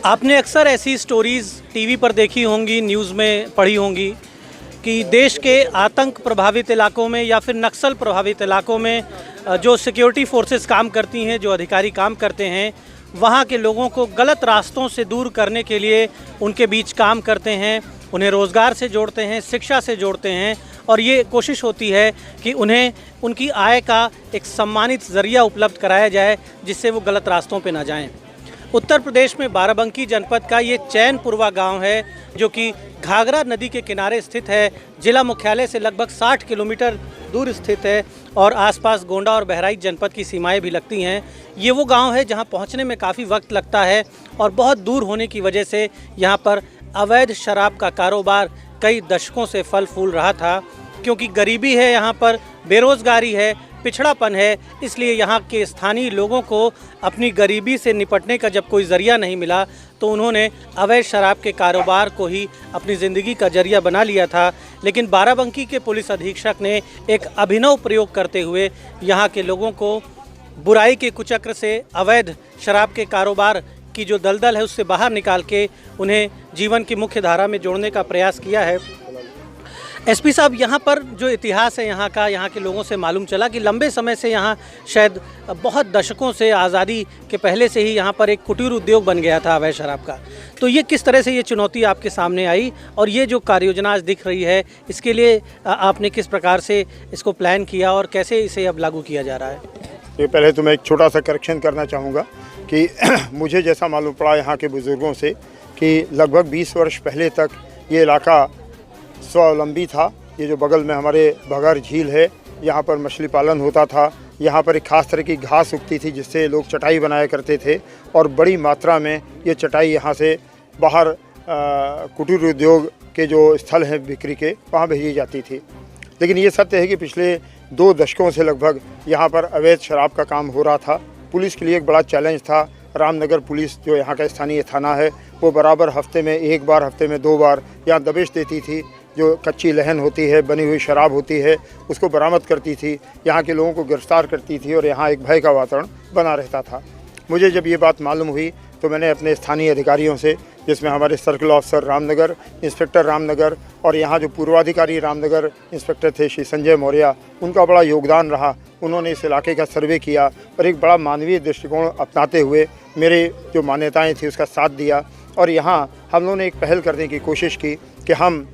आपने अक्सर ऐसी स्टोरीज़ टीवी पर देखी होंगी, न्यूज़ में पढ़ी होंगी कि देश के आतंक प्रभावित इलाकों में या फिर नक्सल प्रभावित इलाकों में जो सिक्योरिटी फोर्सेस काम करती हैं, जो अधिकारी काम करते हैं, वहाँ के लोगों को गलत रास्तों से दूर करने के लिए उनके बीच काम करते हैं, उन्हें रोज़गार से जोड़ते हैं, शिक्षा से जोड़ते हैं और ये कोशिश होती है कि उन्हें उनकी आय का एक सम्मानित ज़रिया उपलब्ध कराया जाए जिससे वो गलत रास्तों पे ना जाएं। उत्तर प्रदेश में बाराबंकी जनपद का ये चैनपुरवा गांव है जो कि घाघरा नदी के किनारे स्थित है। जिला मुख्यालय से लगभग 60 किलोमीटर दूर स्थित है और आसपास गोंडा और बहराइच जनपद की सीमाएं भी लगती हैं। ये वो गांव है जहां पहुंचने में काफ़ी वक्त लगता है और बहुत दूर होने की वजह से यहां पर अवैध शराब का कारोबार कई दशकों से फल फूल रहा था। क्योंकि गरीबी है, यहाँ पर बेरोज़गारी है, पिछड़ापन है, इसलिए यहाँ के स्थानीय लोगों को अपनी गरीबी से निपटने का जब कोई ज़रिया नहीं मिला तो उन्होंने अवैध शराब के कारोबार को ही अपनी ज़िंदगी का ज़रिया बना लिया था। लेकिन बाराबंकी के पुलिस अधीक्षक ने एक अभिनव प्रयोग करते हुए यहाँ के लोगों को बुराई के कुचक्र से, अवैध शराब के कारोबार की जो दलदल है उससे बाहर निकाल के उन्हें जीवन की मुख्य धारा में जोड़ने का प्रयास किया है। एसपी साहब, यहाँ पर जो इतिहास है यहाँ का, यहाँ के लोगों से मालूम चला कि लंबे समय से यहाँ शायद बहुत दशकों से, आज़ादी के पहले से ही यहाँ पर एक कुटीर उद्योग बन गया था अवैध शराब का। तो ये किस तरह से ये चुनौती आपके सामने आई और ये जो कार्ययोजना आज दिख रही है इसके लिए आपने किस प्रकार से इसको प्लान किया और कैसे इसे अब लागू किया जा रहा है? ये पहले तो मैं एक छोटा सा करेक्शन करना चाहूँगा कि मुझे जैसा मालूम पड़ा यहाँ के बुज़ुर्गों से कि लगभग 20 वर्ष पहले तक ये इलाका स्वावलंबी था। ये जो बगल में हमारे बघर झील है, यहाँ पर मछली पालन होता था। यहाँ पर एक ख़ास तरह की घास उगती थी जिससे लोग चटाई बनाया करते थे और बड़ी मात्रा में ये चटाई यहाँ से बाहर कुटीर उद्योग के जो स्थल हैं बिक्री के, वहाँ भेजी जाती थी। लेकिन ये सत्य है कि पिछले 2 दशकों से लगभग यहाँ पर अवैध शराब का काम हो रहा था। पुलिस के लिए एक बड़ा चैलेंज था। रामनगर पुलिस जो यहाँ का स्थानीय थाना है वो बराबर हफ्ते में 1 बार, हफ्ते में 2 बार यहाँ दबिश देती थी। जो कच्ची लहन होती है, बनी हुई शराब होती है, उसको बरामद करती थी, यहाँ के लोगों को गिरफ्तार करती थी और यहाँ एक भय का वातावरण बना रहता था। मुझे जब ये बात मालूम हुई तो मैंने अपने स्थानीय अधिकारियों से, जिसमें हमारे circle officer Ramnagar, inspector Ramnagar और यहाँ जो पूर्वाधिकारी रामनगर इंस्पेक्टर थे श्री संजय मौर्य, उनका बड़ा योगदान रहा। उन्होंने इस इलाके का सर्वे किया और एक बड़ा मानवीय दृष्टिकोण अपनाते हुए मेरे जो मान्यताएँ थी उसका साथ दिया और यहाँ हम लोगों ने एक पहल करने की कोशिश की कि हम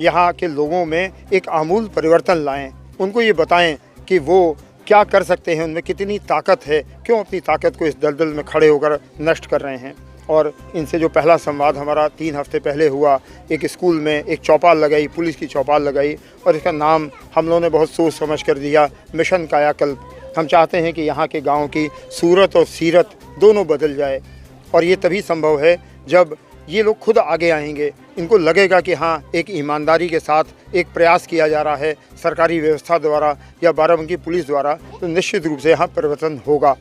यहाँ के लोगों में एक आमूल परिवर्तन लाएं, उनको ये बताएं कि वो क्या कर सकते हैं, उनमें कितनी ताकत है, क्यों अपनी ताकत को इस दलदल में खड़े होकर नष्ट कर रहे हैं। और इनसे जो पहला संवाद हमारा 3 हफ्ते पहले हुआ, एक स्कूल में एक चौपाल लगाई, पुलिस की चौपाल लगाई और इसका नाम हम लोगों ने बहुत सोच समझ कर दिया, मिशन कायाकल्प। हम चाहते हैं कि यहाँ के गाँव की सूरत और सीरत दोनों बदल जाए और ये तभी संभव है जब ये लोग खुद आगे आएंगे। इनको लगेगा कि हाँ, एक ईमानदारी के साथ एक प्रयास किया जा रहा है सरकारी व्यवस्था द्वारा या बाराबंकी पुलिस द्वारा, तो निश्चित रूप से यहाँ परिवर्तन होगा।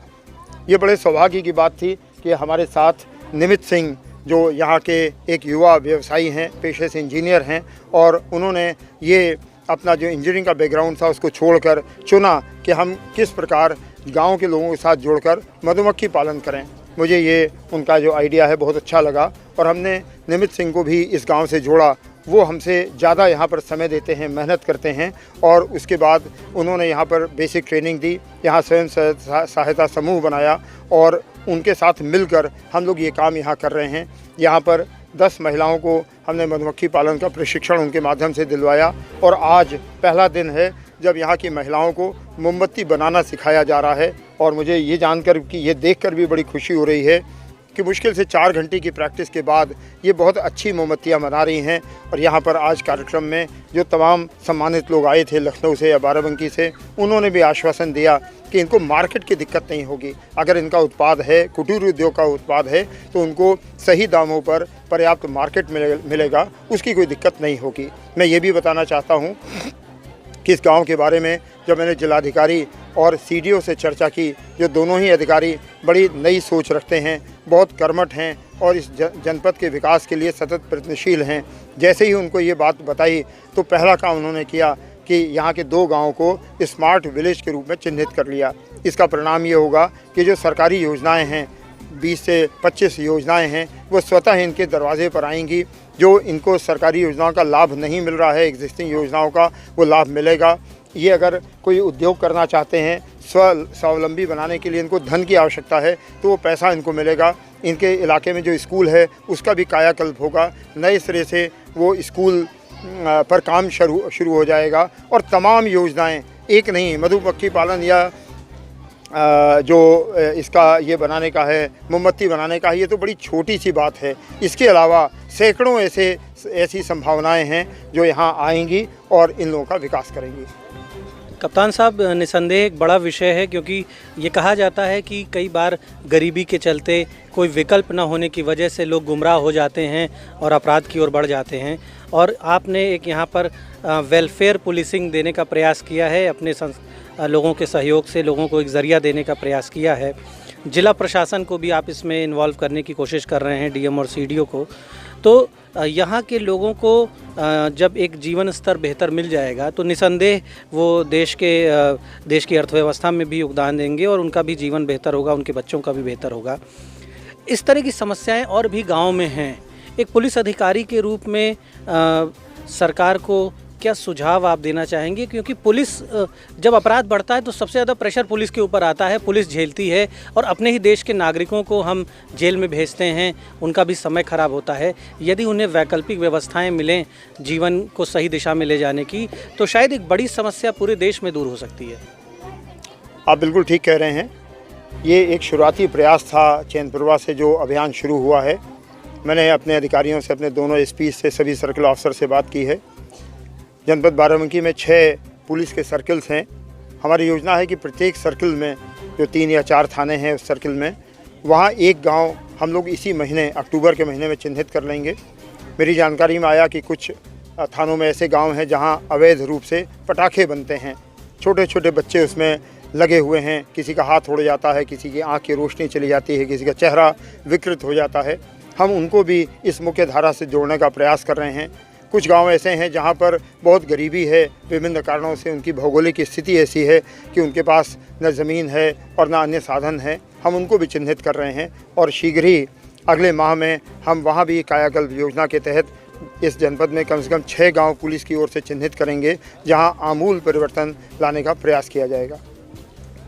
ये बड़े सौभाग्य की बात थी कि हमारे साथ निमित सिंह जो यहाँ के एक युवा व्यवसायी हैं, पेशे से इंजीनियर हैं और उन्होंने ये अपना जो इंजीनियरिंग का बैकग्राउंड था उसको छोड़कर चुना कि हम किस प्रकार गाँव के लोगों के साथ जोड़कर मधुमक्खी पालन करें। मुझे ये उनका जो आइडिया है बहुत अच्छा लगा और हमने निमित सिंह को भी इस गांव से जोड़ा। वो हमसे ज़्यादा यहाँ पर समय देते हैं, मेहनत करते हैं और उसके बाद उन्होंने यहाँ पर बेसिक ट्रेनिंग दी, यहाँ स्वयं सहायता समूह बनाया और उनके साथ मिलकर हम लोग ये काम यहाँ कर रहे हैं। यहाँ पर 10 महिलाओं को हमने मधुमक्खी पालन का प्रशिक्षण उनके माध्यम से दिलवाया और आज पहला दिन है जब यहाँ की महिलाओं को मोमबत्ती बनाना सिखाया जा रहा है। और मुझे ये जानकर कि ये देखकर भी बड़ी खुशी हो रही है कि मुश्किल से 4 घंटे की प्रैक्टिस के बाद ये बहुत अच्छी मोमबत्तियाँ बना रही हैं। और यहाँ पर आज कार्यक्रम में जो तमाम सम्मानित लोग आए थे लखनऊ से या बाराबंकी से, उन्होंने भी आश्वासन दिया कि इनको मार्केट की दिक्कत नहीं होगी। अगर इनका उत्पाद है, कुटीर उद्योग का उत्पाद है, तो उनको सही दामों पर पर्याप्त मार्केट मिलेगा, उसकी कोई दिक्कत नहीं होगी। मैं ये भी बताना चाहता हूँ कि इस गाँव के बारे में जब मैंने जिलाधिकारी और सीडीओ से चर्चा की, जो दोनों ही अधिकारी बड़ी नई सोच रखते हैं, बहुत कर्मठ हैं और इस जनपद के विकास के लिए सतत प्रयत्नशील हैं। जैसे ही उनको ये बात बताई तो पहला काम उन्होंने किया कि यहाँ के 2 गाँव को स्मार्ट विलेज के रूप में चिन्हित कर लिया। इसका परिणाम ये होगा कि जो सरकारी योजनाएं हैं 20 से 25 योजनाएं हैं वो स्वतः इनके दरवाजे पर आएंगी। जो इनको सरकारी योजनाओं का लाभ नहीं मिल रहा है, एग्जिस्टिंग योजनाओं का वो लाभ मिलेगा। ये अगर कोई उद्योग करना चाहते हैं, स्वावलंबी बनाने के लिए इनको धन की आवश्यकता है, तो वो पैसा इनको मिलेगा। इनके इलाके में जो स्कूल है उसका भी कायाकल्प होगा, नए सिरे से वो स्कूल पर काम शुरू हो जाएगा। और तमाम योजनाएं, एक नहीं, मधुमक्खी पालन या जो इसका ये बनाने का है, मोमबत्ती बनाने का है, ये तो बड़ी छोटी सी बात है। इसके अलावा सैकड़ों ऐसी संभावनाएं हैं जो यहाँ आएंगी और इन लोगों का विकास करेंगी। कप्तान साहब, निसंदेह एक बड़ा विषय है, क्योंकि ये कहा जाता है कि कई बार गरीबी के चलते कोई विकल्प न होने की वजह से लोग गुमराह हो जाते हैं और अपराध की ओर बढ़ जाते हैं। और आपने एक यहाँ पर वेलफेयर पुलिसिंग देने का प्रयास किया है, अपने लोगों के सहयोग से लोगों को एक ज़रिया देने का प्रयास किया है। जिला प्रशासन को भी आप इसमें इन्वॉल्व करने की कोशिश कर रहे हैं, डीएम और सीडीओ को। तो यहाँ के लोगों को जब एक जीवन स्तर बेहतर मिल जाएगा तो निसंदेह वो देश की अर्थव्यवस्था में भी योगदान देंगे और उनका भी जीवन बेहतर होगा, उनके बच्चों का भी बेहतर होगा। इस तरह की समस्याएं और भी गाँव में हैं। एक पुलिस अधिकारी के रूप में सरकार को क्या सुझाव आप देना चाहेंगे? क्योंकि पुलिस जब अपराध बढ़ता है तो सबसे ज़्यादा प्रेशर पुलिस के ऊपर आता है, पुलिस झेलती है और अपने ही देश के नागरिकों को हम जेल में भेजते हैं, उनका भी समय खराब होता है। यदि उन्हें वैकल्पिक व्यवस्थाएं मिलें जीवन को सही दिशा में ले जाने की, तो शायद एक बड़ी समस्या पूरे देश में दूर हो सकती है। आप बिल्कुल ठीक कह रहे हैं। ये एक शुरुआती प्रयास था चैनपुरवा से जो अभियान शुरू हुआ है। मैंने अपने अधिकारियों से, अपने दोनों एसपी से, सभी सर्कल ऑफिसर से बात की है। जनपद बाराबंकी में 6 पुलिस के सर्कल्स हैं। हमारी योजना है कि प्रत्येक सर्कल में जो 3 या 4 थाने हैं उस सर्कल में, वहाँ एक गांव हम लोग इसी महीने, अक्टूबर के महीने में चिन्हित कर लेंगे। मेरी जानकारी में आया कि कुछ थानों में ऐसे गांव हैं जहां अवैध रूप से पटाखे बनते हैं, छोटे छोटे बच्चे उसमें लगे हुए हैं, किसी का हाथ उड़ जाता है, किसी की आँख की रोशनी चली जाती है, किसी का चेहरा विकृत हो जाता है। हम उनको भी इस मुख्य धारा से जोड़ने का प्रयास कर रहे हैं। कुछ गांव ऐसे हैं जहां पर बहुत गरीबी है, विभिन्न कारणों से उनकी भौगोलिक स्थिति ऐसी है कि उनके पास न ज़मीन है और न अन्य साधन है। हम उनको भी चिन्हित कर रहे हैं और शीघ्र ही अगले माह में हम वहां भी कायाकल्प योजना के तहत इस जनपद में कम से कम 6 गांव पुलिस की ओर से चिन्हित करेंगे जहां आमूल परिवर्तन लाने का प्रयास किया जाएगा।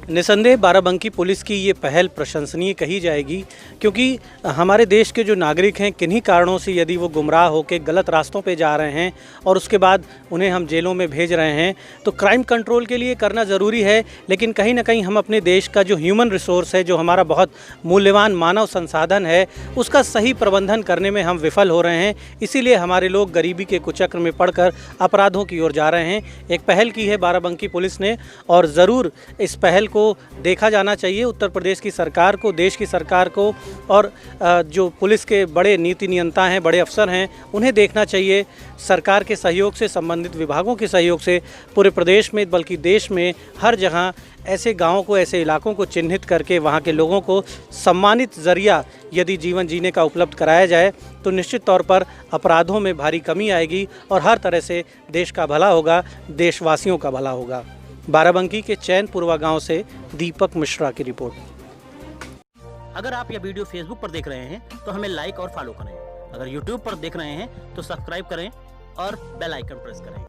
निसंदेह बाराबंकी पुलिस की ये पहल प्रशंसनीय कही जाएगी, क्योंकि हमारे देश के जो नागरिक हैं, किन्हीं कारणों से यदि वो गुमराह होकर गलत रास्तों पे जा रहे हैं और उसके बाद उन्हें हम जेलों में भेज रहे हैं, तो क्राइम कंट्रोल के लिए करना ज़रूरी है। लेकिन कहीं ना कहीं हम अपने देश का जो ह्यूमन रिसोर्स है, जो हमारा बहुत मूल्यवान मानव संसाधन है, उसका सही प्रबंधन करने में हम विफल हो रहे हैं। इसीलिए हमारे लोग गरीबी के कुचक्र में पड़कर अपराधों की ओर जा रहे हैं। एक पहल की है बाराबंकी पुलिस ने और ज़रूर इस पहल को देखा जाना चाहिए। उत्तर प्रदेश की सरकार को, देश की सरकार को और जो पुलिस के बड़े नीति नियंता हैं, बड़े अफसर हैं, उन्हें देखना चाहिए। सरकार के सहयोग से, संबंधित विभागों के सहयोग से पूरे प्रदेश में बल्कि देश में हर जगह ऐसे गाँवों को, ऐसे इलाकों को चिन्हित करके वहाँ के लोगों को सम्मानित ज़रिया यदि जीवन जीने का उपलब्ध कराया जाए तो निश्चित तौर पर अपराधों में भारी कमी आएगी और हर तरह से देश का भला होगा, देशवासियों का भला होगा। बाराबंकी के चैनपुरवा गांव से दीपक मिश्रा की रिपोर्ट। अगर आप यह वीडियो फेसबुक पर देख रहे हैं तो हमें लाइक और फॉलो करें। अगर यूट्यूब पर देख रहे हैं तो सब्सक्राइब करें और बेल आइकन प्रेस करें।